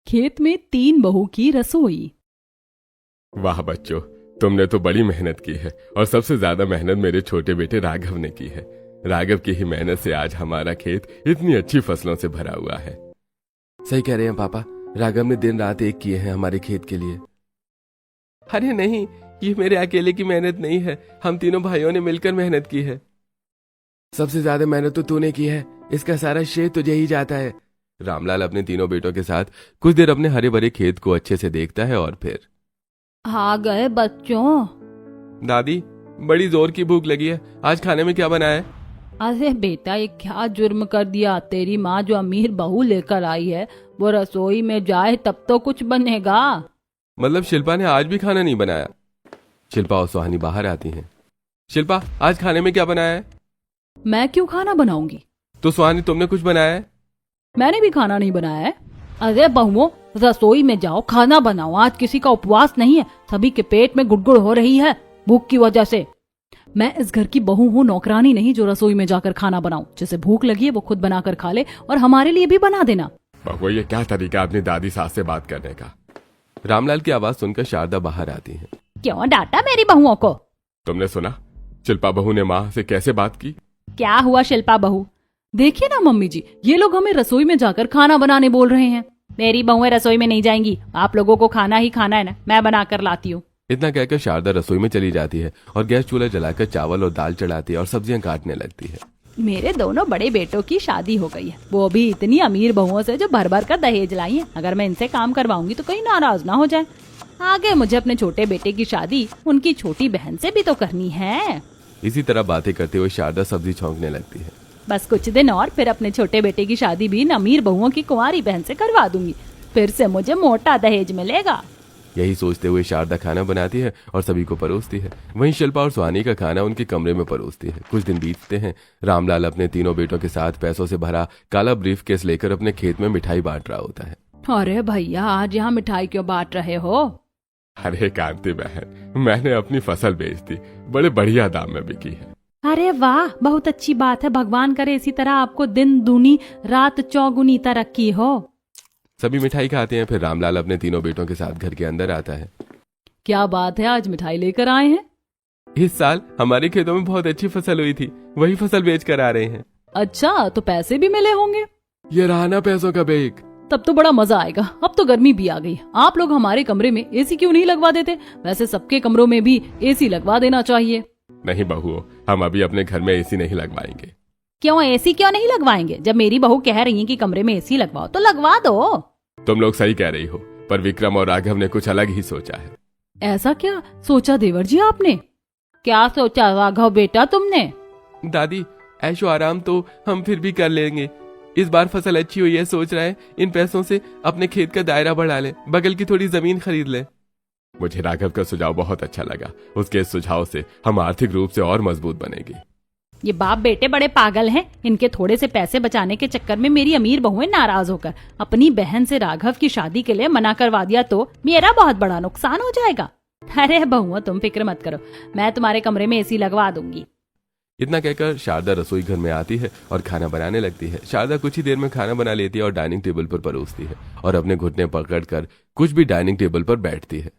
खेत में 3 बहू की रसोई। वाह बच्चों, तुमने तो बड़ी मेहनत की है और सबसे ज्यादा मेहनत मेरे छोटे बेटे राघव ने की है। राघव की ही मेहनत से आज हमारा खेत इतनी अच्छी फसलों से भरा हुआ है। सही कह रहे हैं पापा, राघव ने दिन रात एक किए हैं हमारे खेत के लिए। अरे नहीं, ये मेरे अकेले की मेहनत नहीं है, हम तीनों भाइयों ने मिलकर मेहनत की है। सबसे ज्यादा मेहनत तो तूने की है, इसका सारा श्रेय तुझे ही जाता है। रामलाल अपने तीनों बेटों के साथ कुछ देर अपने हरे भरे खेत को अच्छे से देखता है और फिर आ गए बच्चों। दादी, बड़ी जोर की भूख लगी है, आज खाने में क्या बना है? अरे बेटा, ये क्या जुर्म कर दिया? तेरी माँ जो अमीर बहू लेकर आई है वो रसोई में जाए तब तो कुछ बनेगा। मतलब शिल्पा ने आज भी खाना नहीं बनाया? शिल्पा और सुहानी बाहर आती हैं। शिल्पा, आज खाने में क्या बनाया है? मैं क्यों खाना बनाऊंगी? तो सुहानी, तुमने कुछ बनाया है? मैंने भी खाना नहीं बनाया है। अरे बहुओं, रसोई में जाओ, खाना बनाओ। आज किसी का उपवास नहीं है, सभी के पेट में गुड़गुड़ हो रही है भूख की वजह से। मैं इस घर की बहू हूँ, नौकरानी नहीं जो रसोई में जाकर खाना बनाऊं। जिसे भूख लगी है वो खुद बनाकर खा ले और हमारे लिए भी बना देना। बहू, ये क्या तरीका अपनी दादी सास से बात करने का? रामलाल की आवाज सुनकर शारदा बाहर आती है। क्यों डांटा मेरी बहुओं को? तुमने सुना शिल्पा बहू ने माँ से कैसे बात की? क्या हुआ शिल्पा बहू? देखिए ना मम्मी जी, ये लोग हमें रसोई में जाकर खाना बनाने बोल रहे हैं। मेरी बहुएं रसोई में नहीं जाएंगी, आप लोगों को खाना ही खाना है ना, मैं बना कर लाती हूँ। इतना कहकर शारदा रसोई में चली जाती है और गैस चूल्हा जलाकर चावल और दाल चढ़ाती है और सब्जियां काटने लगती है। मेरे दोनों बड़े बेटों की शादी हो गई है, वो भी इतनी अमीर बहुओं से जो भर भर कर दहेज लाई है। अगर मैं इनसे काम करवाऊंगी तो कहीं नाराज ना हो जाए। आगे मुझे अपने छोटे बेटे की शादी उनकी छोटी बहन से भी तो करनी है। इसी तरह बातें करते हुए शारदा सब्जी छौंकने लगती है। बस कुछ दिन और फिर अपने छोटे बेटे की शादी भी इन अमीर बहुओं की कुंवारी बहन से करवा दूंगी, फिर से मुझे मोटा दहेज मिलेगा। यही सोचते हुए शारदा खाना बनाती है और सभी को परोसती है। वहीं शिल्पा और सुहानी का खाना उनके कमरे में परोसती है। कुछ दिन बीतते हैं। रामलाल अपने तीनों बेटों के साथ पैसों से भरा काला ब्रीफकेस लेकर अपने खेत में मिठाई बांट रहा होता है। अरे भैया, आज यहाँ मिठाई क्यों बांट रहे हो? अरे कांति बहन, मैंने अपनी फसल बेच दी, बड़े बढ़िया दाम में बिकी है। अरे वाह, बहुत अच्छी बात है। भगवान करे इसी तरह आपको दिन दूनी रात चौगुनी तरक्की हो। सभी मिठाई खाते हैं। फिर रामलाल अपने तीनों बेटों के साथ घर के अंदर आता है। क्या बात है, आज मिठाई लेकर आए हैं? इस साल हमारे खेतों में बहुत अच्छी फसल हुई थी, वही फसल बेच कर आ रहे हैं। अच्छा, तो पैसे भी मिले होंगे? ये रहा ना पैसों का बैग। तब तो बड़ा मजा आएगा। अब तो गर्मी भी आ गई। आप लोग हमारे कमरे में एसी क्यों नहीं लगवा देते? वैसे सबके कमरों में भी एसी लगवा देना चाहिए। नहीं बहू, हम अभी अपने घर में एसी नहीं लगवाएंगे। क्यों एसी क्यों नहीं लगवाएंगे? जब मेरी बहू कह रही है कि कमरे में एसी लगवाओ तो लगवा दो। तुम लोग सही कह रही हो, पर विक्रम और राघव ने कुछ अलग ही सोचा है। ऐसा क्या सोचा देवर जी आपने? क्या सोचा राघव बेटा तुमने? दादी, ऐशो आराम तो हम फिर भी कर लेंगे। इस बार फसल अच्छी हुई है, सोच रहे हैं इन पैसों से अपने खेत का दायरा बढ़ा ले, बगल की थोड़ी जमीन खरीद ले। मुझे राघव का सुझाव बहुत अच्छा लगा। उसके इस सुझाव से हम आर्थिक रूप से और मजबूत बनेंगे। ये बाप बेटे बड़े पागल हैं। इनके थोड़े से पैसे बचाने के चक्कर में मेरी अमीर बहुएं नाराज होकर अपनी बहन से राघव की शादी के लिए मना करवा दिया तो मेरा बहुत बड़ा नुकसान हो जाएगा। अरे बहुओं, तुम फिक्र मत करो, मैं तुम्हारे कमरे में एसी लगवा दूंगी। इतना कहकर शारदा रसोई घर में आती है और खाना बनाने लगती है। शारदा कुछ ही देर में खाना बना लेती है और डाइनिंग टेबल पर परोसती है और अपने घुटने पकड़कर कुछ भी डाइनिंग टेबल पर बैठती है।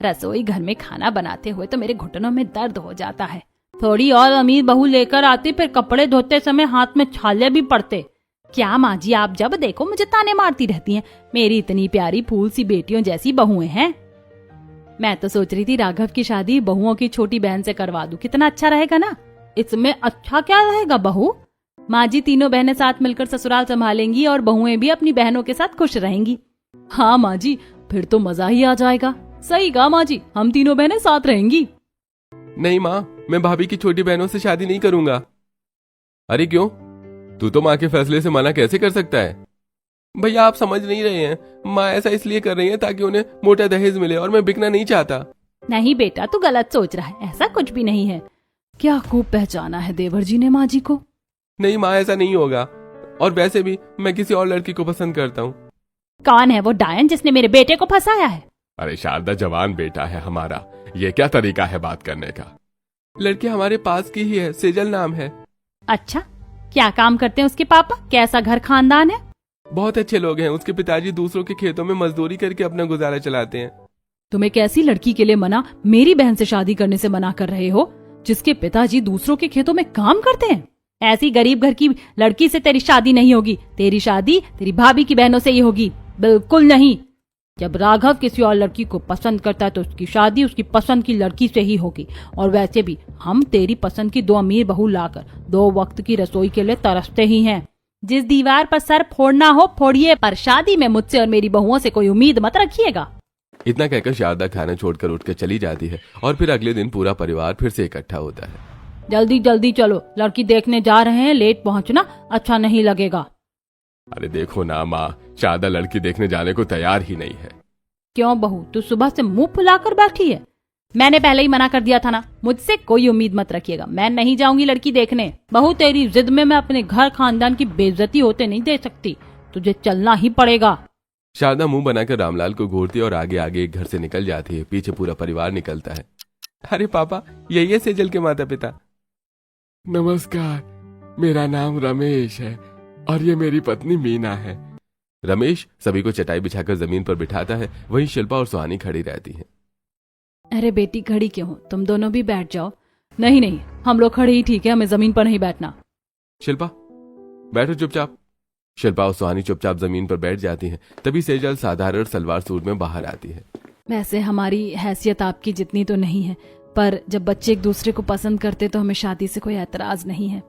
रसोई घर में खाना बनाते हुए तो मेरे घुटनों में दर्द हो जाता है। थोड़ी और अमीर बहू लेकर आती, फिर कपड़े धोते समय हाथ में छाले भी पड़ते। क्या माँ जी, आप जब देखो मुझे ताने मारती रहती हैं। मेरी इतनी प्यारी फूल सी बेटियों जैसी बहुएं हैं। मैं तो सोच रही थी राघव की शादी बहुओं की छोटी बहन से करवा दूं, कितना अच्छा रहेगा ना। इसमें अच्छा क्या रहेगा बहू? माँ जी तीनों बहनें साथ मिलकर ससुराल संभालेंगी और बहुएं भी अपनी बहनों के साथ खुश रहेंगी। हाँ माँ जी, फिर तो मजा ही आ जाएगा। सही कहा माँ जी, हम तीनों बहनें साथ रहेंगी। नहीं माँ, मैं भाभी की छोटी बहनों से शादी नहीं करूंगा। अरे क्यों? तू तो माँ के फैसले से मना कैसे कर सकता है? भैया, आप समझ नहीं रहे हैं। माँ ऐसा इसलिए कर रही है ताकि उन्हें मोटा दहेज मिले और मैं बिकना नहीं चाहता। नहीं बेटा, तू गलत सोच रहा है, ऐसा कुछ भी नहीं है। क्या खूब पहचाना है देवर जी ने माँ जी को। नहीं माँ, ऐसा नहीं होगा। और वैसे भी मैं किसी और लड़की को पसंद करता हूँ। कौन है वो डायन जिसने मेरे बेटे को फंसाया है? अरे शारदा, जवान बेटा है हमारा, ये क्या तरीका है बात करने का? लड़की हमारे पास की ही है, सेजल नाम है। अच्छा, क्या काम करते हैं उसके पापा? कैसा घर खानदान है? बहुत अच्छे लोग हैं। उसके पिताजी दूसरों के खेतों में मजदूरी करके अपना गुजारा चलाते हैं। तुम एक ऐसी लड़की के लिए मना मेरी बहन से शादी करने से मना कर रहे हो जिसके पिताजी दूसरों के खेतों में काम करते हैं? ऐसी गरीब घर की लड़की से तेरी शादी नहीं होगी। तेरी शादी तेरी भाभी की बहनों से ही होगी। बिल्कुल नहीं। जब राघव किसी और लड़की को पसंद करता है तो उसकी शादी उसकी पसंद की लड़की से ही होगी। और वैसे भी हम तेरी पसंद की 2 अमीर बहू लाकर 2 वक्त की रसोई के लिए तरसते ही हैं। जिस दीवार पर सर फोड़ना हो फोड़िए, पर शादी में मुझसे और मेरी बहुओं से कोई उम्मीद मत रखिएगा। इतना कहकर शारदा खाना छोड़कर उठकर चली जाती है और फिर अगले दिन पूरा परिवार फिर से इकट्ठा होता है। जल्दी जल्दी चलो, लड़की देखने जा रहे हैं। लेट पहुंचना अच्छा नहीं लगेगा। अरे देखो ना माँ, शारदा लड़की देखने जाने को तैयार ही नहीं है। क्यों बहू, तू सुबह से मुंह फुलाकर बैठी है? मैंने पहले ही मना कर दिया था ना, मुझसे कोई उम्मीद मत रखिएगा। मैं नहीं जाऊंगी लड़की देखने। बहू तेरी जिद में मैं अपने घर खानदान की बेइज्जती होते नहीं दे सकती। तुझे चलना ही पड़ेगा। शारदा मुंह बनाकर रामलाल को घूरती और आगे आगे एक घर से निकल जाती है। पीछे पूरा परिवार निकलता है। अरे पापा, यही है सेजल के माता पिता। नमस्कार, मेरा नाम रमेश है और ये मेरी पत्नी मीना है। रमेश सभी को चटाई बिछाकर जमीन पर बिठाता है। वहीं शिल्पा और सुहानी खड़ी रहती हैं। अरे बेटी, खड़ी क्यों हो? तुम दोनों भी बैठ जाओ। नहीं नहीं, हम लोग खड़े ही ठीक है, हमें जमीन पर नहीं बैठना। शिल्पा बैठो चुपचाप। शिल्पा और सुहानी चुपचाप जमीन पर बैठ जाती हैं। तभी सेजल साधारण सलवार सूट में बाहर आती है। वैसे हमारी हैसियत आपकी जितनी तो नहीं है, पर जब बच्चे एक दूसरे को पसंद करते तो हमें शादी से कोई ऐतराज नहीं है।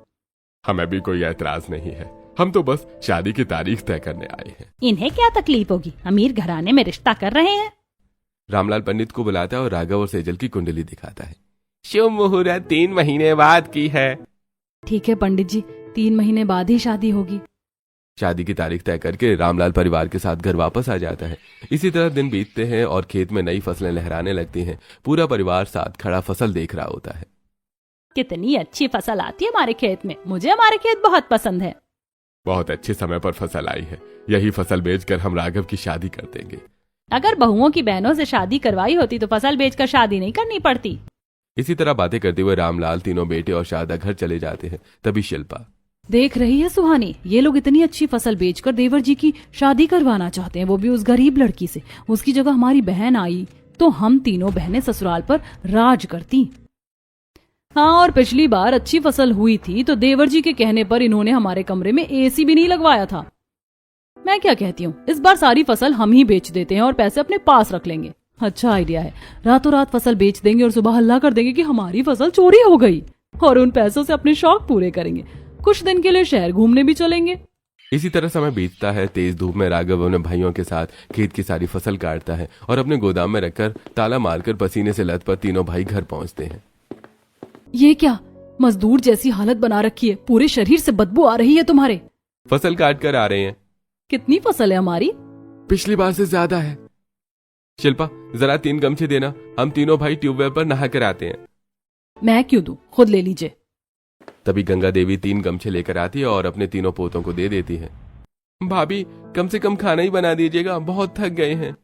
हमें भी कोई ऐतराज नहीं है। हम तो बस शादी की तारीख तय करने आए हैं। इन्हें क्या तकलीफ होगी? अमीर घराने में रिश्ता कर रहे हैं। रामलाल पंडित को बुलाता है और राघव और सेजल की कुंडली दिखाता है। शुभ मुहूर्त 3 महीने बाद की है। ठीक है पंडित जी, 3 महीने बाद ही शादी होगी। शादी की तारीख तय करके रामलाल परिवार के साथ घर वापस आ जाता है। इसी तरह दिन बीतते हैं और खेत में नई फसलें लहराने लगती हैं। पूरा परिवार साथ खड़ा फसल देख रहा होता है। कितनी अच्छी फसल आती है हमारे खेत में। मुझे हमारे खेत बहुत पसंद है। बहुत अच्छे समय पर फसल आई है। यही फसल बेचकर हम राघव की शादी कर देंगे। अगर बहुओं की बहनों से शादी करवाई होती तो फसल बेचकर शादी नहीं करनी पड़ती। इसी तरह बातें करते हुए रामलाल, तीनों बेटे और शारदा घर चले जाते हैं। तभी शिल्पा, देख रही है सुहानी, ये लोग इतनी अच्छी फसल बेचकर देवर जी की शादी करवाना चाहते हैं, वो भी उस गरीब लड़की से। उसकी जगह हमारी बहन आई तो हम तीनों बहनें ससुराल पर राज करती। हाँ, और पिछली बार अच्छी फसल हुई थी तो देवर जी के कहने पर इन्होंने हमारे कमरे में एसी भी नहीं लगवाया था। मैं क्या कहती हूँ, इस बार सारी फसल हम ही बेच देते हैं और पैसे अपने पास रख लेंगे। अच्छा आइडिया है। रातों रात फसल बेच देंगे और सुबह हल्ला कर देंगे कि हमारी फसल चोरी हो गई, और उन पैसों से अपने शौक पूरे करेंगे। कुछ दिन के लिए शहर घूमने भी चलेंगे। इसी तरह समय बीतता है। तेज धूप में राघव अपने भाइयों के साथ खेत की सारी फसल काटता है और अपने गोदाम में रखकर ताला मारकर पसीने से लथपथ तीनों भाई घर पहुंचते हैं। ये क्या मजदूर जैसी हालत बना रखी है? पूरे शरीर से बदबू आ रही है तुम्हारे। फसल काट कर आ रहे हैं। कितनी फसल है हमारी? पिछली बार से ज्यादा है। शिल्पा, जरा 3 गमछे देना, हम तीनों भाई ट्यूबवेल पर नहा कर आते हैं। मैं क्यों दूं, खुद ले लीजिए। तभी गंगा देवी 3 गमछे लेकर आती है और अपने तीनों पोतों को दे देती है। भाभी, कम से कम खाना ही बना दीजिएगा, बहुत थक गए हैं।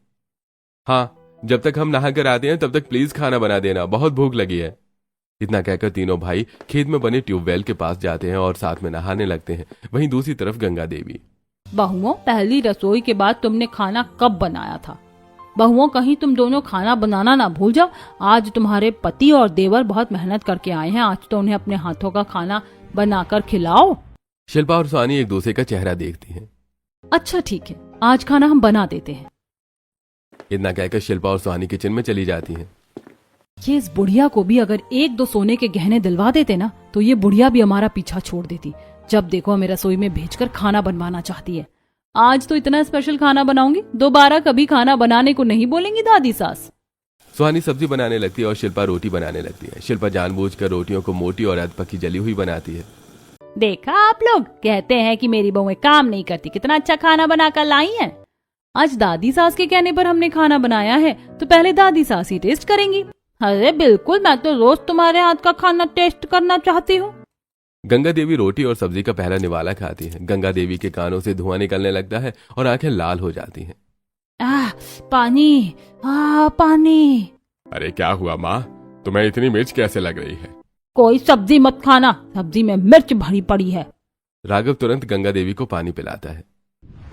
हाँ, जब तक हम नहा कर आते हैं तब तक प्लीज खाना बना देना, बहुत भूख लगी है। इतना कहकर तीनों भाई खेत में बने ट्यूबवेल के पास जाते हैं और साथ में नहाने लगते हैं। वहीं दूसरी तरफ गंगा देवी, बहुओं, पहली रसोई के बाद तुमने खाना कब बनाया था? बहुओं, कहीं तुम दोनों खाना बनाना ना भूल जाओ। आज तुम्हारे पति और देवर बहुत मेहनत करके आए हैं, आज तो उन्हें अपने हाथों का खाना बनाकर खिलाओ। शिल्पा और सुहानी एक दूसरे का चेहरा देखती हैं। अच्छा ठीक है, आज खाना हम बना देते हैं। इतना कहकर शिल्पा और सुहानी किचन में चली जाती हैं। ये इस बुढ़िया को भी अगर 1-2 सोने के गहने दिलवा देते ना तो ये बुढ़िया भी हमारा पीछा छोड़ देती। जब देखो हमें रसोई में भेजकर खाना बनवाना चाहती है। आज तो इतना स्पेशल खाना बनाऊंगी, दोबारा कभी खाना बनाने को नहीं बोलेंगी दादी सास। सुहानी सब्जी बनाने लगती है और शिल्पा रोटी बनाने लगती है। शिल्पा जानबूझकर रोटियों को मोटी और अधपकी जली हुई बनाती है। देखा, आप लोग कहते हैं कि मेरी बहुएं काम नहीं करती, कितना अच्छा खाना बनाकर लाई हैं। आज दादी सास के कहने पर हमने खाना बनाया है तो पहले दादी सास ही टेस्ट करेंगी। अरे बिल्कुल, मैं तो रोज तुम्हारे हाथ का खाना टेस्ट करना चाहती हूँ। गंगा देवी रोटी और सब्जी का पहला निवाला खाती है। गंगा देवी के कानों से धुआं निकलने लगता है और आंखें लाल हो जाती हैं। पानी, पानी। अरे क्या हुआ माँ, तुम्हें इतनी मिर्च कैसे लग रही है? कोई सब्जी मत खाना, सब्जी में मिर्च भरी पड़ी है। राघव तुरंत गंगा देवी को पानी पिलाता है।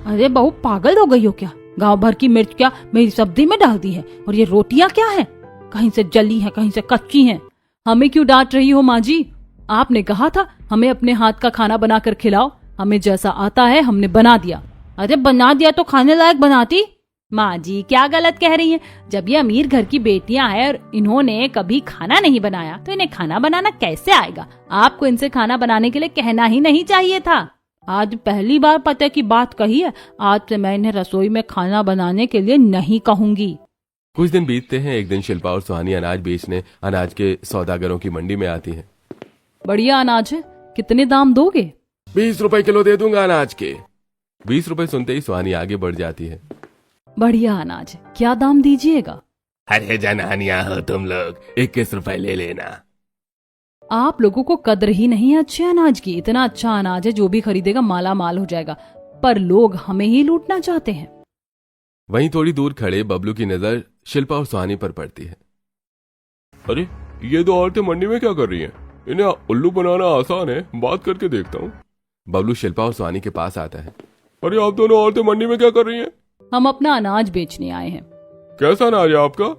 अरे बहू पागल हो गई हो क्या? गांव भर की मिर्च क्या मेरी सब्जी में डाल दी है? और ये रोटियां क्या है? कहीं से जली है, कहीं से कच्ची हैं। हमें क्यों डांट रही हो माँ जी? आपने कहा था हमें अपने हाथ का खाना बनाकर खिलाओ। हमें जैसा आता है हमने बना दिया। अरे बना दिया तो खाने लायक बनाती। माँ जी क्या गलत कह रही हैं? जब ये अमीर घर की बेटियां हैं और इन्होंने कभी खाना नहीं बनाया तो इन्हें खाना बनाना कैसे आएगा? आपको इनसे खाना बनाने के लिए कहना ही नहीं चाहिए था। आज पहली बार पते की बात कही है। आज से मैं इन्हें रसोई में खाना बनाने के लिए नहीं कहूंगी। कुछ दिन बीतते हैं। एक दिन शिल्पा और सुहानी अनाज बेचने अनाज के सौदागरों की मंडी में आती हैं। बढ़िया अनाज है, कितने दाम दोगे? 20 रुपए किलो दे दूंगा अनाज के। 20 रुपए सुनते ही सुहानी आगे बढ़ जाती है। बढ़िया अनाज है, क्या दाम दीजिएगा? अरे जनानिया हो तुम लोग, 21 रुपए ले लेना। आप लोगों को कद्र ही नहीं है अच्छे अनाज की। इतना अच्छा अनाज है, जो भी खरीदेगा माला माल हो जाएगा, पर लोग हमें ही लूटना चाहते हैं। वहीं थोड़ी दूर खड़े बबलू की नजर शिल्पा और सुहानी पर पड़ती है। अरे ये दो औरतें मंडी में क्या कर रही हैं? इन्हें उल्लू बनाना आसान है, बात करके देखता हूँ। बबलू शिल्पा और सुहानी के पास आता है। अरे आप दोनों औरतें मंडी में क्या कर रही हैं? हम अपना अनाज बेचने आए हैं। कैसा अनाज है आपका?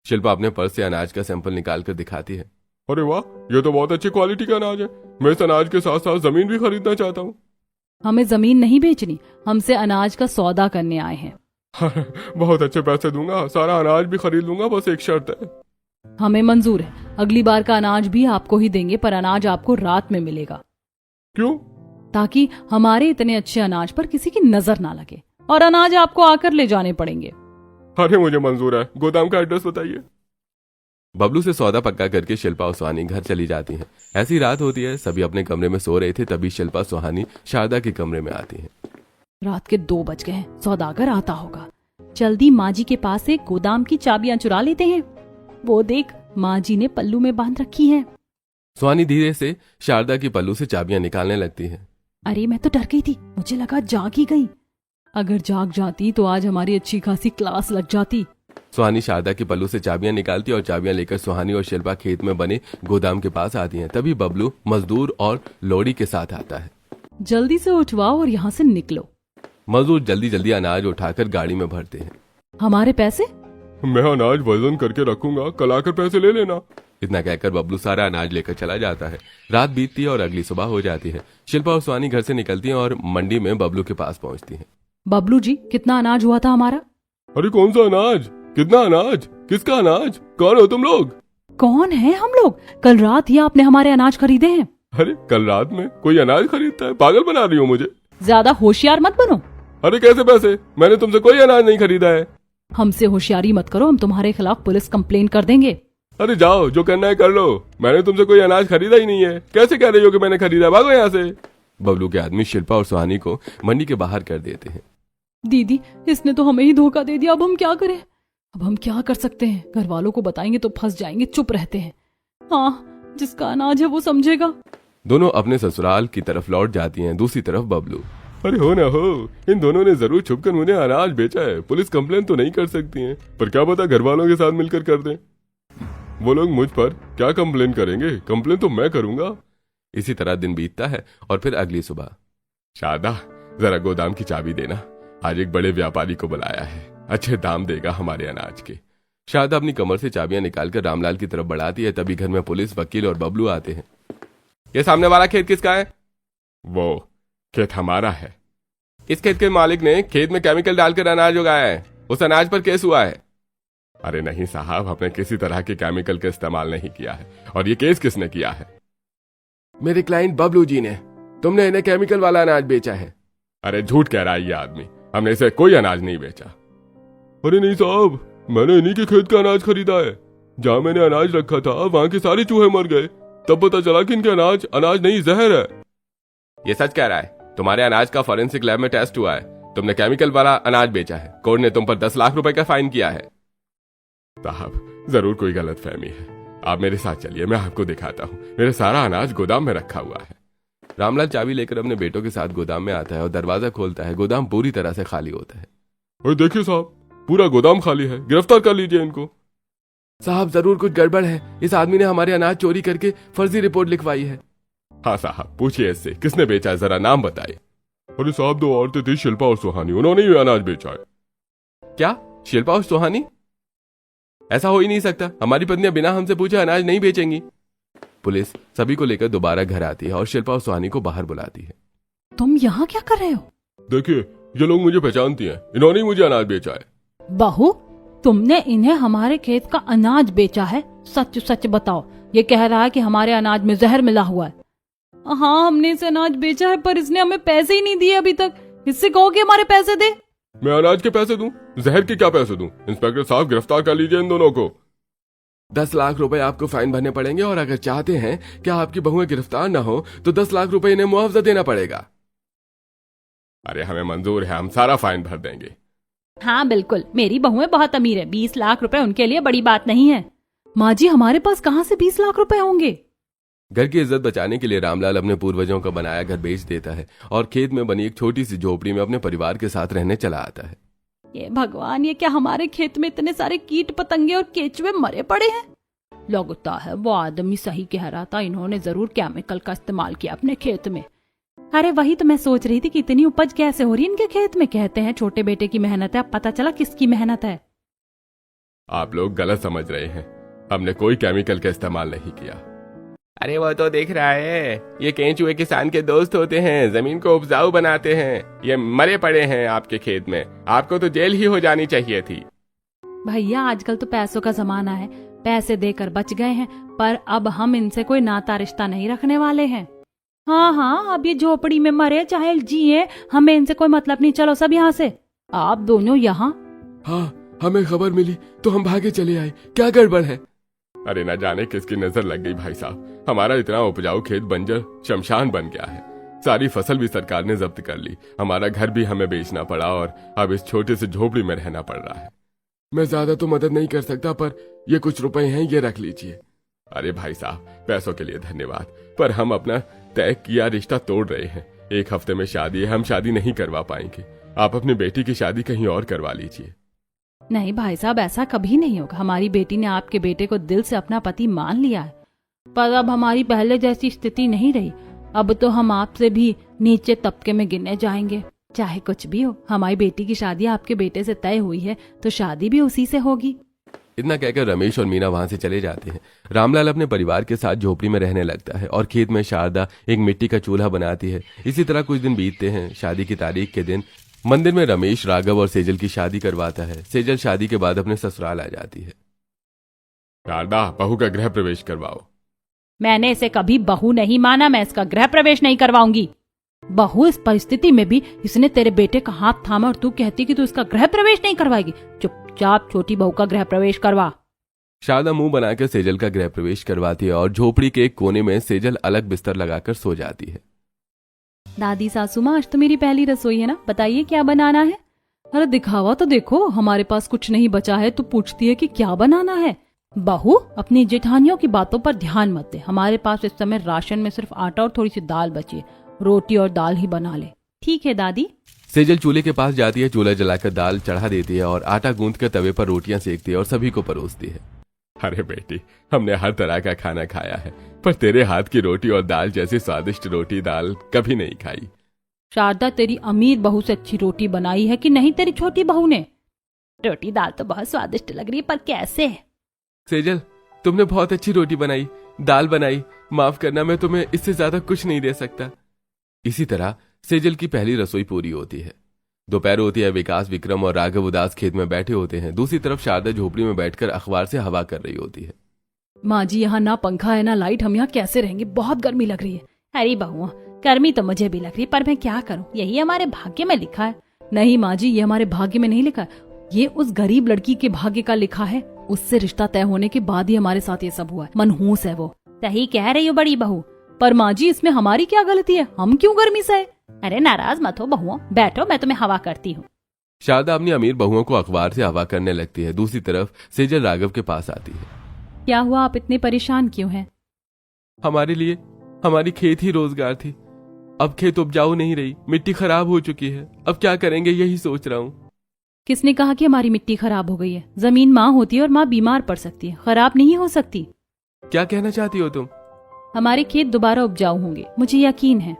शिल्पा अपने पर्स से अनाज का सैंपल निकाल कर दिखाती है। अरे वाह, ये तो बहुत अच्छी क्वालिटी का अनाज है। मैं इस अनाज के साथ साथ जमीन भी खरीदना चाहता हूँ। हमें जमीन नहीं बेचनी, हमसे अनाज का सौदा करने आए हैं। बहुत अच्छे पैसे दूंगा, सारा अनाज भी खरीद लूंगा, बस एक शर्त है। हमें मंजूर है, अगली बार का अनाज भी आपको ही देंगे, पर अनाज आपको रात में मिलेगा। क्यों? ताकि हमारे इतने अच्छे अनाज पर किसी की नजर ना लगे और अनाज आपको आकर ले जाने पड़ेंगे। अरे मुझे मंजूर है, गोदाम का एड्रेस बताइए। बबलू से सौदा पक्का करके शिल्पा और सुहानी घर चली जाती हैं। ऐसी रात होती है, सभी अपने कमरे में सो रहे थे, तभी शिल्पा सुहानी शारदा के कमरे में आती हैं। रात के 2 बज गए हैं, सौदागर आता होगा। जल्दी माँ जी के पास से गोदाम की चाबियां चुरा लेते हैं। वो देख, माँ जी ने पल्लू में बांध रखी हैं। सुहानी धीरे से शारदा की पल्लू से चाबियां निकालने लगती है। अरे मैं तो डर गई थी, मुझे लगा जाग ही गई। अगर जाग जाती तो आज हमारी अच्छी खासी क्लास लग जाती। सुहानी शारदा की पल्लू से चाबियां निकालती और चाबियां लेकर सुहानी और शिल्पा खेत में बने गोदाम के पास आती हैं। तभी बबलू मजदूर और लोड़ी के साथ आता है। जल्दी से उठवाओ और यहाँ से निकलो। मजदूर जल्दी जल्दी अनाज उठाकर गाड़ी में भरते हैं। हमारे पैसे? मैं अनाज वजन करके रखूंगा, कल आकर पैसे ले लेना। इतना कहकर बबलू सारा अनाज लेकर चला जाता है। रात बीतती है और अगली सुबह हो जाती है। शिल्पा और सुहानी घर से निकलती हैं और मंडी में बबलू के पास पहुंचती हैं। बबलू जी, कितना अनाज हुआ था हमारा? अरे कौन सा अनाज? कितना अनाज? किसका अनाज? कौन हो तुम लोग? कौन है हम लोग? कल रात ही आपने हमारे अनाज खरीदे हैं। अरे कल रात में कोई अनाज खरीदता है? पागल बना रही हो मुझे। ज्यादा होशियार मत बनो। अरे कैसे पैसे? मैंने तुमसे कोई अनाज नहीं खरीदा है। हमसे होशियारी मत करो, हम तुम्हारे खिलाफ पुलिस कंप्लेन कर देंगे। अरे जाओ, जो करना है कर लो। मैंने तुमसे कोई अनाज खरीदा ही नहीं है। कैसे कह रही हो कि मैंने खरीदा? भागो यहाँ से। बबलू के आदमी शिल्पा और सुहानी को मंडी के बाहर कर देते हैं। दीदी, इसने तो हमें ही धोखा दे दिया। अब हम क्या करें? अब हम क्या कर सकते हैं? घर वालों को बताएंगे तो फंस जाएंगे, चुप रहते हैं। हाँ, जिसका अनाज है वो समझेगा। दोनों अपने ससुराल की तरफ लौट जाती हैं। दूसरी तरफ बबलू। अरे हो ना हो, इन दोनों ने जरूर छुपकर मुझे अनाज बेचा है। पुलिस कंप्लेन तो नहीं कर सकती है, पर क्या पता घर वालों के साथ मिलकर कर दें। वो लोग मुझ पर क्या कंप्लेन करेंगे? कंप्लेन तो मैं करूंगा। इसी तरह दिन बीतता है और फिर अगली सुबह। शारदा, जरा गोदाम की चाबी देना। आज एक बड़े व्यापारी को बुलाया है, अच्छे दाम देगा हमारे अनाज के। शारदा अपनी कमर से चाबियां निकालकर रामलाल की तरफ बढ़ाती है। तभी घर में पुलिस, वकील और बबलू आते हैं। ये सामने वाला खेत किसका है? वो खेत हमारा है। इस खेत के मालिक ने खेत में केमिकल डालकर अनाज उगाया है। उस अनाज पर केस हुआ है। अरे नहीं साहब, हमने किसी तरह के केमिकल का इस्तेमाल नहीं किया है। और ये केस किसने किया है? मेरे क्लाइंट बबलू जी ने। तुमने इन्हें केमिकल वाला अनाज बेचा है। अरे झूठ कह रहा है ये आदमी, हमने इसे कोई अनाज नहीं बेचा। अरे नहीं साहब, मैंने इन्हीं के खेत का अनाज खरीदा है। जहां मैंने अनाज रखा था वहां के सारे चूहे मर गए। तब पता चला कि इनके अनाज नहीं, जहर है। ये सच कह रहा है। तुम्हारे अनाज का फॉरेंसिक लैब में टेस्ट हुआ है। तुमने केमिकल वाला अनाज बेचा है। कोर्ट ने तुम पर 10 लाख रुपए का फाइन किया है। साहब, जरूर कोई गलत फहमी है। आप मेरे साथ चलिए, मैं आपको दिखाता हूँ। मेरा सारा अनाज गोदाम में रखा हुआ है। रामलाल चाबी लेकर अपने बेटों के साथ गोदाम में आता है और दरवाजा खोलता है। गोदाम पूरी तरह से खाली होता है। और देखिए साहब, पूरा गोदाम खाली है। गिरफ्तार कर लीजिए इनको। साहब, जरूर कुछ गड़बड़ है। इस आदमी ने हमारे अनाज चोरी करके फर्जी रिपोर्ट लिखवाई है। हाँ साहब, पूछिए इससे, किसने बेचा है, जरा नाम बताइए। अरे साहब, 2 औरतें थी, शिल्पा और सुहानी, उन्होंने ही अनाज बेचा है। क्या? शिल्पा और सुहानी? ऐसा हो ही नहीं सकता, हमारी पत्नियां बिना हमसे पूछे अनाज नहीं बेचेंगी। पुलिस सभी को लेकर दोबारा घर आती है और शिल्पा और सुहानी को बाहर बुलाती है। तुम यहाँ क्या कर रहे हो? देखिए, ये लोग मुझे पहचानती हैं, इन्होंने ही मुझे अनाज बेचा है। बहू, तुमने इन्हें हमारे खेत का अनाज बेचा है? सच सच बताओ। ये कह रहा है कि हमारे अनाज में जहर मिला हुआ है। हाँ, हमने इसे अनाज बेचा है, पर इसने हमें पैसे ही नहीं दिए अभी तक। इससे कहो कि हमारे पैसे दे। मैं अनाज के पैसे दूं? जहर के क्या पैसे दूं? इंस्पेक्टर साहब, गिरफ्तार कर लीजिए इन दोनों को। 10 लाख रुपए आपको फाइन भरने पड़ेंगे, और अगर चाहते हैं कि आपकी बहुएं गिरफ्तार न हो तो 10 लाख रुपए इन्हें मुआवजा देना पड़ेगा। अरे हमें मंजूर है, हम सारा फाइन भर देंगे। हाँ बिल्कुल, मेरी बहुएं बहुत अमीर है, 20 लाख रुपए उनके लिए बड़ी बात नहीं है। माँ जी, हमारे पास कहाँ से 20 लाख रुपए होंगे? घर की इज्जत बचाने के लिए रामलाल अपने पूर्वजों का बनाया घर बेच देता है और खेत में बनी एक छोटी सी झोपड़ी में अपने परिवार के साथ रहने चला आता है। ये भगवान, ये क्या हमारे खेत में इतने सारे कीट पतंगे और केचुए मरे पड़े हैं? लगता है वो आदमी सही कह रहा था, इन्होंने जरूर केमिकल का इस्तेमाल किया अपने खेत में। अरे वही तो मैं सोच रही थी कि इतनी उपज कैसे हो रही है इनके खेत में। कहते हैं छोटे बेटे की मेहनत है, अब पता चला किसकी मेहनत है। आप लोग गलत समझ रहे हैं, हमने कोई केमिकल का इस्तेमाल नहीं किया। अरे वो तो देख रहा है, ये केंचुए किसान के दोस्त होते हैं, जमीन को उपजाऊ बनाते हैं। ये मरे पड़े हैं आपके खेत में, आपको तो जेल ही हो जानी चाहिए थी। भैया, आजकल तो पैसों का जमाना है, पैसे देकर बच गए हैं, पर अब हम इनसे कोई नाता रिश्ता नहीं रखने वाले हैं। हाँ हाँ, अब ये झोपड़ी में मरे चाहे जिए, हमें इनसे कोई मतलब नहीं। चलो सब यहाँ से। आप दोनों यहाँ? हाँ, हमें खबर मिली तो हम भागे चले आए। क्या गड़बड़ है? अरे न जाने किसकी नजर लग गई भाई साहब, हमारा इतना उपजाऊ खेत बंजर शमशान बन गया है। सारी फसल भी सरकार ने जब्त कर ली, हमारा घर भी हमें बेचना पड़ा और अब इस छोटे से झोपड़ी में रहना पड़ रहा है। मैं ज्यादा तो मदद नहीं कर सकता, पर ये कुछ रुपए हैं, ये रख लीजिए। अरे भाई साहब, पैसों के लिए धन्यवाद, पर हम अपना तय किया रिश्ता तोड़ रहे हैं। 1 हफ्ते में शादी है, हम शादी नहीं करवा पाएंगे। आप अपनी बेटी की शादी कहीं और करवा लीजिए। नहीं भाई साहब, ऐसा कभी नहीं होगा। हमारी बेटी ने आपके बेटे को दिल से अपना पति मान लिया है, पर अब हमारी पहले जैसी स्थिति नहीं रही। अब तो हम आपसे भी नीचे तबके में गिने जाएंगे। चाहे कुछ भी हो, हमारी बेटी की शादी आपके बेटे से तय हुई है, तो शादी भी उसी से होगी। इतना कहकर रमेश और मीना वहां से चले जाते हैं। रामलाल अपने परिवार के साथ झोपड़ी में रहने लगता है और खेत में शारदा एक मिट्टी का चूल्हा बनाती है। इसी तरह कुछ दिन बीतते हैं। शादी की तारीख के दिन मंदिर में रमेश राघव और सेजल की शादी करवाता है। सेजल शादी के बाद अपने ससुराल आ जाती है। शारदा, बहू का गृह प्रवेश करवाओ। मैंने इसे कभी बहू नहीं माना, मैं इसका गृह प्रवेश नहीं करवाऊंगी। बहू, इस परिस्थिति में भी इसने तेरे बेटे का हाथ थामा और तू कहती कि तू इसका गृह प्रवेश नहीं करवाएगी। चुपचाप छोटी बहू का गृह प्रवेश करवा। शारदा मुंह बनाकर सेजल का गृह प्रवेश करवाती है और झोपड़ी के एक कोने में सेजल अलग बिस्तर लगाकर सो जाती है। दादी सासू माँ, आज तो मेरी पहली रसोई है ना, बताइए क्या बनाना है? अरे दिखावा तो देखो, हमारे पास कुछ नहीं बचा है तो पूछती है कि क्या बनाना है। बहू, अपनी जेठानियों की बातों पर ध्यान मत दे। हमारे पास इस समय राशन में सिर्फ आटा और थोड़ी सी दाल बची है, रोटी और दाल ही बना ले। ठीक है दादी। सेजल चूल्हे के पास जाती है, चूल्हा जलाकर दाल चढ़ा देती है और आटा गूंथकर तवे पर रोटियां सेकती है और सभी को परोसती है। अरे बेटी, हमने हर तरह का खाना खाया है, पर तेरे हाथ की रोटी और दाल जैसी स्वादिष्ट रोटी दाल कभी नहीं खाई। शारदा, तेरी अमीर बहू से अच्छी रोटी बनाई है कि नहीं तेरी छोटी बहू ने? रोटी दाल तो बहुत स्वादिष्ट लग रही है, पर कैसे? सेजल, तुमने बहुत अच्छी रोटी बनाई, दाल बनाई, माफ करना, मैं तुम्हें इससे ज्यादा कुछ नहीं दे सकता। इसी तरह सेजल की पहली रसोई पूरी होती है। दोपहर होती है। विकास, विक्रम और राघव उदास खेत में बैठे होते हैं। दूसरी तरफ शारदा झोपड़ी में बैठकर अखबार से हवा कर रही होती है। माँ जी, यहाँ ना पंखा है ना लाइट, हम यहाँ कैसे रहेंगे? बहुत गर्मी लग रही है। अरे बहू, गर्मी तो मुझे भी लग रही है, पर मैं क्या करूँ, यही हमारे भाग्य में लिखा है। नहीं माँ जी, ये हमारे भाग्य में नहीं लिखा है, ये उस गरीब लड़की के भाग्य का लिखा है। उससे रिश्ता तय होने के बाद ही हमारे साथ ये सब हुआ है। मनहूस है वो। सही कह रही हो बड़ी बहू, पर माँ जी इसमें हमारी क्या गलती है? हम क्यों गर्मी सहे? अरे नाराज मत हो बहुओं, बैठो, मैं तुम्हें हवा करती हूँ। शारदा अपनी अमीर बहुओं को अखबार से हवा करने लगती है। दूसरी तरफ सेजल राघव के पास आती है। क्या हुआ, आप इतने परेशान क्यों हैं? हमारे लिए हमारी खेत ही रोजगार थी, अब खेत उपजाऊ नहीं रही, मिट्टी खराब हो चुकी है, अब क्या करेंगे यही सोच रहा हूँ। किसने कहा कि हमारी मिट्टी खराब हो गई है? जमीन माँ होती है और माँ बीमार पड़ सकती है, खराब नहीं हो सकती। क्या कहना चाहती हो तुम? हमारे खेत दोबारा उपजाऊ होंगे, मुझे यकीन है।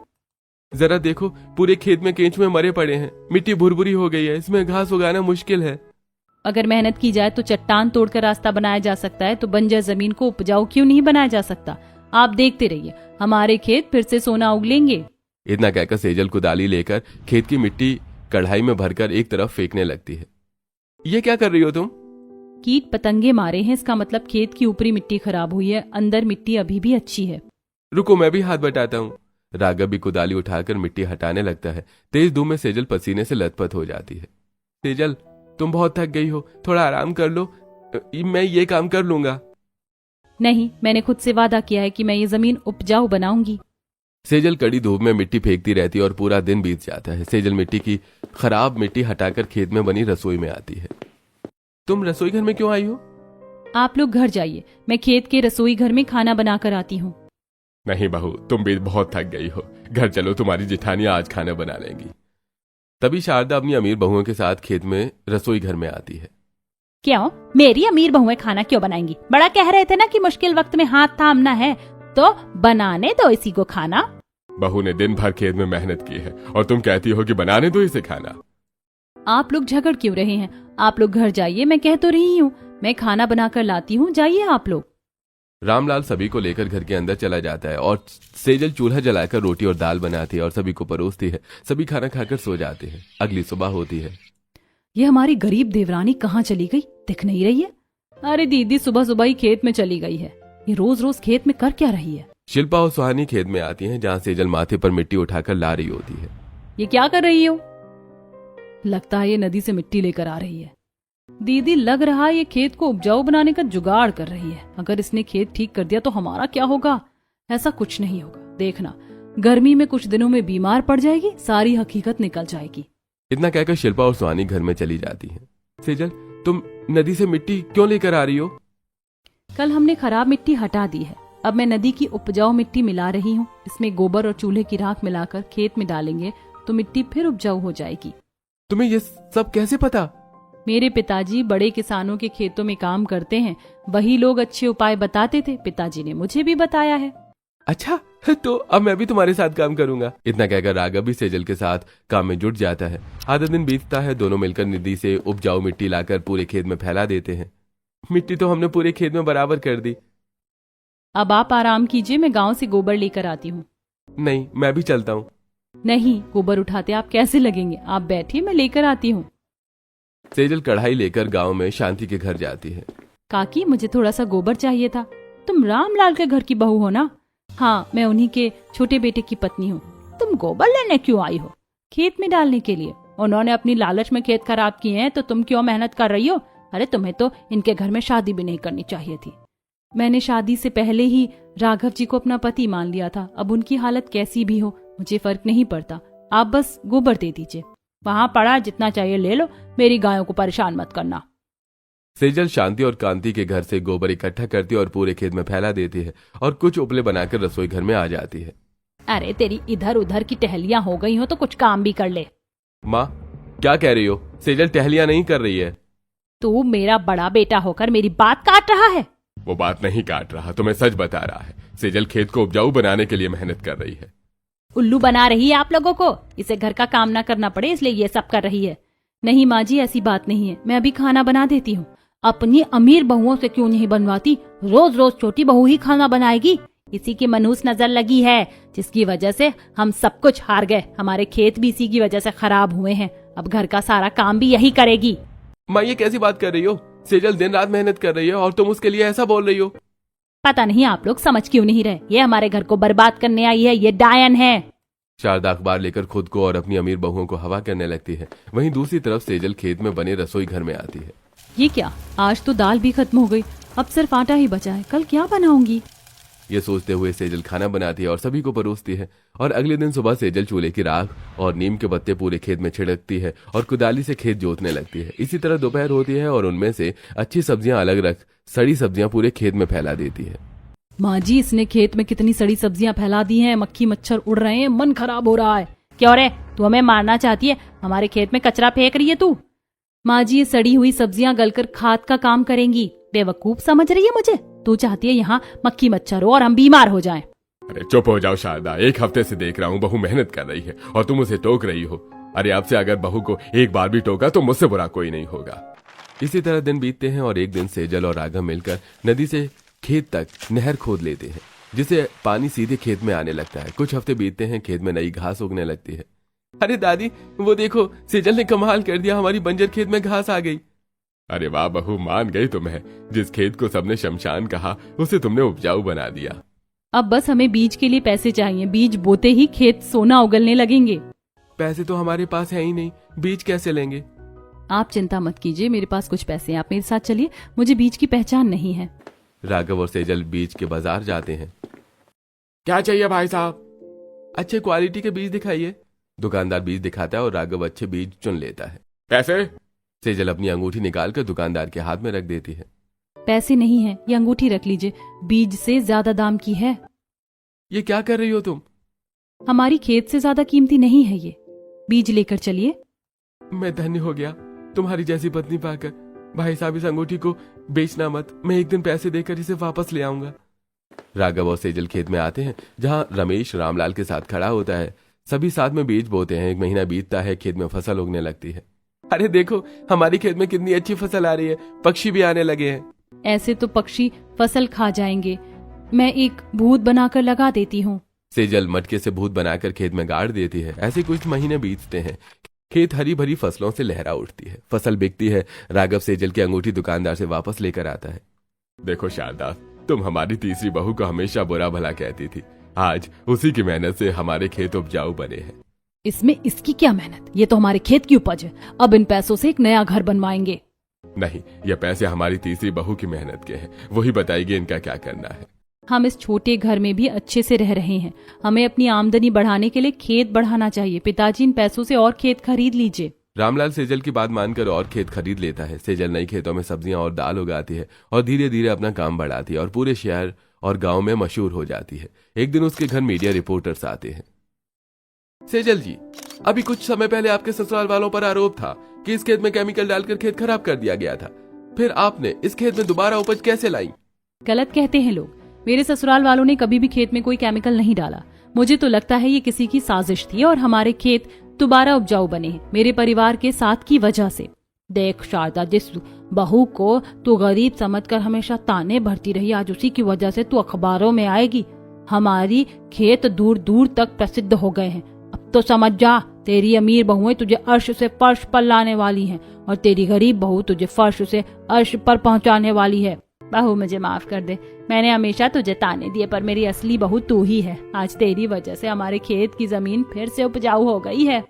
जरा देखो, पूरे खेत में केंचुए मरे पड़े हैं, मिट्टी भुरभुरी हो गई है, इसमें घास उगाना मुश्किल है। अगर मेहनत की जाए तो चट्टान तोड़कर रास्ता बनाया जा सकता है, तो बंजर जमीन को उपजाऊ क्यों नहीं बनाया जा सकता? आप देखते रहिए, हमारे खेत फिर से सोना उगलेंगे। इतना कहकर सेजल कुदाली लेकर खेत की मिट्टी कढ़ाई में भरकर एक तरफ फेंकने लगती है। ये क्या कर रही हो तुम? कीट पतंगे मारे हैं, इसका मतलब खेत की ऊपरी मिट्टी खराब हुई है, अंदर मिट्टी अभी भी अच्छी है। रुको, मैं भी हाथ बटाता हूँ। राघव भी कुदाली उठाकर मिट्टी हटाने लगता है। तेज धूप में सेजल पसीने से लथपथ हो जाती है। सेजल, तुम बहुत थक गई हो, थोड़ा आराम कर लो, मैं ये काम कर लूंगा। नहीं, मैंने खुद से वादा किया है कि मैं ये जमीन उपजाऊ बनाऊंगी। सेजल कड़ी धूप में मिट्टी फेंकती रहती है और पूरा दिन बीत जाता है। सेजल मिट्टी की खराब मिट्टी हटाकर खेत में बनी रसोई में आती है। तुम रसोई घर में क्यों आई हो? आप लोग घर जाइए, मैं खेत के रसोई घर में खाना बनाकर आती हूँ। नहीं बहू, तुम भी बहुत थक गई हो, घर चलो, तुम्हारी जेठानियां आज खाना बना लेंगी। तभी शारदा अपनी अमीर बहुओं के साथ खेत में रसोई घर में आती है। क्यों, मेरी अमीर बहुएं खाना क्यों बनाएंगी? बड़ा कह रहे थे ना कि मुश्किल वक्त में हाथ थामना है, तो बनाने दो इसी को खाना। बहू ने दिन भर खेत में मेहनत की है और तुम कहती हो कि बनाने दो इसे खाना। आप लोग झगड़ क्यों रहे हैं? आप लोग घर जाइए, मैं कह तो रही हूँ, मैं खाना बनाकर लाती हूँ, जाइए आप लोग। रामलाल सभी को लेकर घर के अंदर चला जाता है और सेजल चूल्हा जलाकर रोटी और दाल बनाती है और सभी को परोसती है। सभी खाना खाकर सो जाते हैं। अगली सुबह होती है। ये हमारी गरीब देवरानी कहाँ चली गई, दिख नहीं रही है। अरे दीदी सुबह सुबह ही खेत में चली गई है, ये रोज रोज खेत में कर क्या रही है? शिल्पा और सुहानी खेत में आती हैं, जहाँ सेजल माथे पर मिट्टी उठाकर ला रही होती है। ये क्या कर रही हो? लगता है ये नदी से मिट्टी लेकर आ रही है। दीदी, लग रहा है ये खेत को उपजाऊ बनाने का जुगाड़ कर रही है। अगर इसने खेत ठीक कर दिया तो हमारा क्या होगा? ऐसा कुछ नहीं होगा, देखना, गर्मी में कुछ दिनों में बीमार पड़ जाएगी, सारी हकीकत निकल जाएगी। इतना कहकर शिल्पा और सुहानी घर में चली जाती हैं। सेजल, तुम नदी से मिट्टी क्यों लेकर आ रही हो? कल हमने खराब मिट्टी हटा दी है, अब मैं नदी की उपजाऊ मिट्टी मिला रही हूँ। इसमें गोबर और चूल्हे की राख मिलाकर खेत में डालेंगे तो मिट्टी फिर उपजाऊ हो जाएगी। तुम्हें ये सब कैसे पता? मेरे पिताजी बड़े किसानों के खेतों में काम करते हैं, वही लोग अच्छे उपाय बताते थे, पिताजी ने मुझे भी बताया है। अच्छा, तो अब मैं भी तुम्हारे साथ काम करूंगा। इतना कहकर राघव भी सेजल के साथ काम में जुट जाता है। आधा दिन बीतता है। दोनों मिलकर नदी से उपजाऊ मिट्टी लाकर पूरे खेत में फैला देते हैं। मिट्टी तो हमने पूरे खेत में बराबर कर दी। अब आप आराम कीजिए, मैं गांव से गोबर लेकर आती हूँ। नहीं, मैं भी चलता हूँ। नहीं, गोबर उठाते आप कैसे लगेंगे? आप बैठिए, मैं लेकर आती हूँ। सेजल कढ़ाई लेकर गांव में शांति के घर जाती है। काकी, मुझे थोड़ा सा गोबर चाहिए था। तुम रामलाल के घर की बहू हो ना? हाँ, मैं उन्हीं के छोटे बेटे की पत्नी हूँ। तुम गोबर लेने क्यों आई हो? खेत में डालने के लिए। उन्होंने अपनी लालच में खेत खराब किए हैं, तो तुम क्यों मेहनत कर रही हो? अरे तुम्हें तो इनके घर में शादी भी नहीं करनी चाहिए थी। मैंने शादी से पहले ही राघव जी को अपना पति मान लिया था। अब उनकी हालत कैसी भी हो मुझे फर्क नहीं पड़ता, आप बस गोबर दे दीजिए। वहाँ पड़ा, जितना चाहिए ले लो, मेरी गायों को परेशान मत करना। सेजल शांति और कांति के घर से गोबर इकट्ठा करती है और पूरे खेत में फैला देती है और कुछ उपले बनाकर रसोई घर में आ जाती है। अरे तेरी इधर उधर की टहलियां हो गई हो तो कुछ काम भी कर ले। माँ, क्या कह रही हो? सेजल टहलियां नहीं कर रही है। तू मेरा बड़ा बेटा होकर मेरी बात काट रहा है। वो बात नहीं काट रहा, तुम्हें सच बता रहा है। सेजल खेत को उपजाऊ बनाने के लिए मेहनत कर रही है। उल्लू बना रही है आप लोगों को, इसे घर का काम ना करना पड़े इसलिए ये सब कर रही है। नहीं माँ जी, ऐसी बात नहीं है, मैं अभी खाना बना देती हूँ। अपनी अमीर बहुओं से क्यों नहीं बनवाती? रोज रोज छोटी बहू ही खाना बनाएगी। इसी की मनहूस नजर लगी है, जिसकी वजह से हम सब कुछ हार गए। हमारे खेत भी इसी की वजह से खराब हुए हैं। अब घर का सारा काम भी यही करेगी। माँ, ये कैसी बात कर रही हो? सेजल दिन रात मेहनत कर रही है और तुम उसके लिए ऐसा बोल रही हो? पता नहीं आप लोग समझ क्यों नहीं रहे। ये हमारे घर को बर्बाद करने आई है, ये डायन है। शारदा अखबार लेकर खुद को और अपनी अमीर बहुओं को हवा करने लगती है। वहीं दूसरी तरफ सेजल खेत में बने रसोई घर में आती है। ये क्या, आज तो दाल भी खत्म हो गई, अब सिर्फ आटा ही बचा है, कल क्या बनाऊंगी? ये सोचते हुए सेजल खाना बनाती है और सभी को परोसती है। और अगले दिन सुबह सेजल चूल्हे की राख और नीम के पत्ते पूरे खेत में छिड़कती है और कुदाली से खेत जोतने लगती है। इसी तरह दोपहर होती है और उनमें से अच्छी सब्जियां अलग रख सड़ी सब्जियां पूरे खेत में फैला देती है। माँ जी, इसने खेत में कितनी सड़ी सब्जियां फैला दी हैं, मक्खी मच्छर उड़ रहे हैं, मन खराब हो रहा है। क्यों रे, तू हमें मारना चाहती है? हमारे खेत में कचरा फेंक रही है तू। माँ जी, ये सड़ी हुई सब्जियां गलकर खाद का काम करेंगी। बेवकूफ समझ रही है मुझे? तू चाहती है यहाँ मक्खी मच्छर हो और हम बीमार हो जाएं। अरे चुप हो जाओ शारदा, एक हफ्ते से देख रहा हूँ बहू मेहनत कर रही है और तुम उसे टोक रही हो। अरे आपसे अगर बहू को एक बार भी टोका तो मुझसे बुरा कोई नहीं होगा। इसी तरह दिन बीतते हैं और एक दिन सेजल और राघव मिलकर नदी से खेत तक नहर खोद लेते हैं, जिससे पानी सीधे खेत में आने लगता है। कुछ हफ्ते बीतते हैं, खेत में नई घास उगने लगती है। अरे दादी, वो देखो, सेजल ने कमाल कर दिया, हमारी बंजर खेत में घास आ गई। अरे वाह बहू, मान गई तुम्हें। जिस खेत को सबने शमशान कहा उसे तुमने उपजाऊ बना दिया। अब बस हमें बीज के लिए पैसे चाहिए, बीज बोते ही खेत सोना उगलने लगेंगे। पैसे तो हमारे पास है ही नहीं, बीज कैसे लेंगे? आप चिंता मत कीजिए, मेरे पास कुछ पैसे हैं, आप मेरे साथ चलिए, मुझे बीज की पहचान नहीं है। राघव और सेजल बीज के बाजार जाते हैं। क्या चाहिए भाई साहब? अच्छे क्वालिटी के बीज दिखाइए। दुकानदार बीज दिखाता है और राघव अच्छे बीज चुन लेता है। पैसे? सेजल अपनी अंगूठी निकालकर दुकानदार के हाथ में रख देती है। पैसे नहीं है, ये अंगूठी रख लीजिए, बीज से ज्यादा दाम की है। ये क्या कर रही हो तुम? हमारी खेत से ज्यादा कीमती नहीं है ये, बीज लेकर चलिए। मैं धन्य हो गया तुम्हारी जैसी पत्नी पाकर। भाई साहब, इस अंगूठी को बेचना मत, मैं एक दिन पैसे देकर इसे वापस ले आऊंगा। राघव और सेजल खेत में आते हैं, जहां रमेश रामलाल के साथ खड़ा होता है। सभी साथ में बीज बोते हैं। एक महीना बीतता है, खेत में फसल उगने लगती है। अरे देखो, हमारी खेत में कितनी अच्छी फसल आ रही है, पक्षी भी आने लगे हैं। ऐसे तो पक्षी फसल खा जाएंगे, मैं एक भूत बनाकर लगा देती हूँ। सेजल मटके से भूत बनाकर खेत में गाड़ देती है। ऐसे कुछ महीने बीतते हैं। खेत हरी भरी फसलों से लहरा उठती है, फसल बिकती है। राघव सेजल की अंगूठी दुकानदार से वापस लेकर आता है। देखो शारदा, तुम हमारी तीसरी बहू को हमेशा बुरा भला कहती थी, आज उसी की मेहनत से हमारे खेत उपजाऊ बने हैं। इसमें इसकी क्या मेहनत, ये तो हमारे खेत की उपज है। अब इन पैसों से एक नया घर बनवाएंगे। नहीं, ये पैसे हमारी तीसरी बहू की मेहनत के हैं, वही बताएगी इनका क्या करना है। हम इस छोटे घर में भी अच्छे से रह रहे हैं, हमें अपनी आमदनी बढ़ाने के लिए खेत बढ़ाना चाहिए। पिताजी, इन पैसों से और खेत खरीद लीजिए। रामलाल सेजल की बात मानकर और खेत खरीद लेता है। सेजल नई खेतों में सब्जियां और दाल उगाती है और धीरे धीरे अपना काम बढ़ाती है और पूरे शहर और गांव में मशहूर हो जाती है। एक दिन उसके घर मीडिया रिपोर्टर्स आते हैं। सेजल जी, अभी कुछ समय पहले आपके ससुराल वालों पर आरोप था कि इस खेत में केमिकल डालकर खेत खराब कर दिया गया था, फिर आपने इस खेत में दोबारा उपज कैसे लाई? गलत कहते हैं लोग, मेरे ससुराल वालों ने कभी भी खेत में कोई केमिकल नहीं डाला। मुझे तो लगता है ये किसी की साजिश थी और हमारे खेत दोबारा उपजाऊ बने हैं मेरे परिवार के साथ की वजह से। देख शारदा, जिस बहू को तू गरीब समझकर हमेशा ताने भरती रही, आज उसी की वजह से तू अखबारों में आएगी। हमारी खेत दूर दूर तक प्रसिद्ध हो गए हैं। अब तो समझ जा, तेरी अमीर बहुएं तुझे अर्श से फर्श पर लाने वाली हैं और तेरी गरीब बहू तुझे फर्श से अर्श पर पहुंचाने वाली है। बहू, मुझे माफ कर दे, मैंने हमेशा तुझे ताने दिए, पर मेरी असली बहू तू ही है। आज तेरी वजह से हमारे खेत की जमीन फिर से उपजाऊ हो गई है।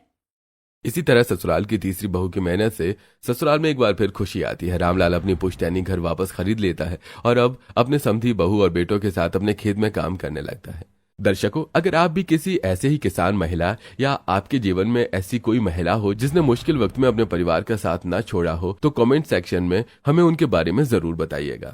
इसी तरह ससुराल की तीसरी बहू की मेहनत से ससुराल में एक बार फिर खुशी आती है। रामलाल अपनी पुश्तैनी घर वापस खरीद लेता है और अब अपने समधी बहू और बेटों के साथ अपने खेत में काम करने लगता है। दर्शकों, अगर आप भी किसी ऐसे ही किसान महिला या आपके जीवन में ऐसी कोई महिला हो जिसने मुश्किल वक्त में अपने परिवार का साथ ना छोड़ा हो, तो कमेंट सेक्शन में हमें उनके बारे में जरूर बताइएगा।